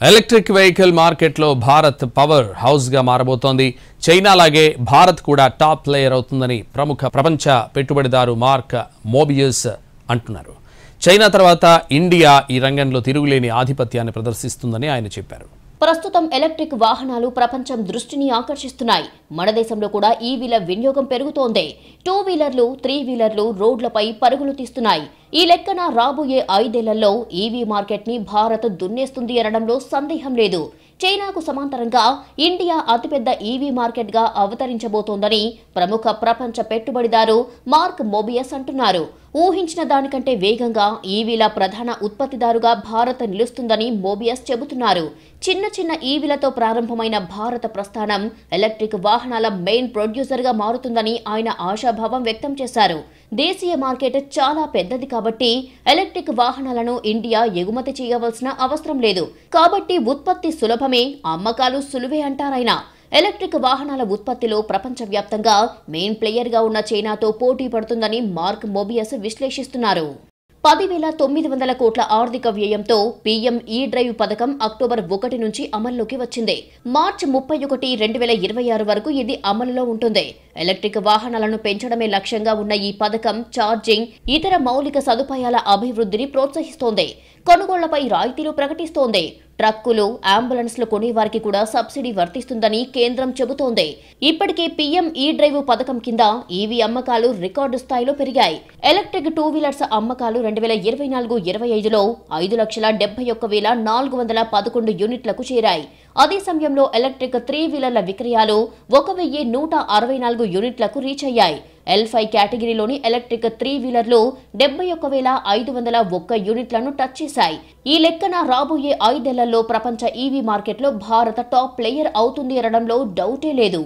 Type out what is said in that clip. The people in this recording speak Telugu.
ఎలక్ట్రిక్ వెహికల్ మార్కెట్లో భారత్ పవర్ హౌస్గా మారబోతోంది. చైనా లాగే భారత్ కూడా టాప్ ప్లేయర్ అవుతుందని ప్రపంచ పెట్టుబడిదారు మార్క్ మోబియస్ అంటున్నారు. చైనా తర్వాత ఇండియా ఈ రంగంలో తిరుగులేని ఆధిపత్యాన్ని ప్రదర్శిస్తుందని ఆయన చెప్పారు. ప్రస్తుతం ఎలక్ట్రిక్ వాహనాలు ప్రపంచం దృష్టిని ఆకర్షిస్తున్నాయి. మన దేశంలో కూడా ఈవీల వినియోగం పెరుగుతోంది. 2 వీలర్లు 3 వీలర్లు రోడ్లపై పరుగులు తీస్తున్నాయి. ఈ లెక్కన రాబోయే 5 ఏళ్లలో ఈవీ మార్కెట్ ని భారత్ దున్నేస్తుంది అనడంలో సందేహం లేదు. చైనాకు సమాంతరంగా ఇండియా అతిపెద్ద ఈవీ మార్కెట్ గా అవతరించబోతోందని ప్రపంచ పెట్టుబడిదారు మార్క్ మోబియస్ అంటున్నారు. ఊహించిన దానికంటే వేగంగా ఈవీల ప్రధాన ఉత్పత్తిదారుగా భారత్ నిలుస్తుందని మోబియస్ చెబుతున్నారు. చిన్న ఈవీలతో ప్రారంభమైన భారత ప్రస్థానం ఎలక్ట్రిక్ వాహనాల మెయిన్ ప్రొడ్యూసర్ గా మారుతుందని ఆయన ఆశాభావం వ్యక్తం చేశారు. దేశీయ మార్కెట్ చాలా పెద్దది కాబట్టి ఎలక్ట్రిక్ వాహనాలను ఇండియా ఎగుమతి చేయవలసిన అవసరం లేదు. కాబట్టి ఉత్పత్తి సులభమే, అమ్మకాలు సులువే అంటారాయన. ఎలక్ట్రిక్ వాహనాల ఉత్పత్తిలో ప్రపంచవ్యాప్తంగా మెయిన్ ప్లేయర్గా ఉన్న చైనాతో పోటీ పడుతుందని మార్క్ మోబియస్ విశ్లేషిస్తున్నారు. 10,900 కోట్ల ఆర్థిక వ్యయంతో పీఎం ఈ డ్రైవ్ పథకం అక్టోబర్ 1 నుంచి అమల్లోకి వచ్చింది. మార్చి 31, 2026 వరకు ఇది అమలులో ఉంటుంది. ఎలక్ట్రిక్ వాహనాలను పెంచడమే లక్ష్యంగా ఉన్న ఈ పథకం ఛార్జింగ్, ఇతర మౌలిక సదుపాయాల అభివృద్ధిని ప్రోత్సహిస్తోంది. కొనుగోళ్లపై రాయితీలు ప్రకటిస్తోంది. ట్రక్కులు, అంబులెన్స్లు కొనేవారికి కూడా సబ్సిడీ వర్తిస్తుందని కేంద్రం చెబుతోంది. ఇప్పటికే పీఎం ఈ డ్రైవ్ పథకం కింద ఈవీ అమ్మకాలు రికార్డు స్థాయిలో పెరిగాయి. ఎలక్ట్రిక్ 2 వీలర్స్ అమ్మకాలు 2024-25లో 5,71,411 యూనిట్లకు చేరాయి. అదే సమయంలో ఎలక్ట్రిక్ 3 వీలర్ల విక్రయాలు 1,164 యూనిట్లకు రీచ్ అయ్యాయి. L5 కేటగిరీలోని ఎలక్ట్రిక్ 3 వీలర్లు 71,501 యూనిట్లను టచ్ చేశాయి. ఈ లెక్కన రాబోయే 5 ఏళ్లలో ప్రపంచ ఈవీ మార్కెట్లో భారత టాప్ ప్లేయర్ అవుతుంది అనడంలో డౌటే లేదు.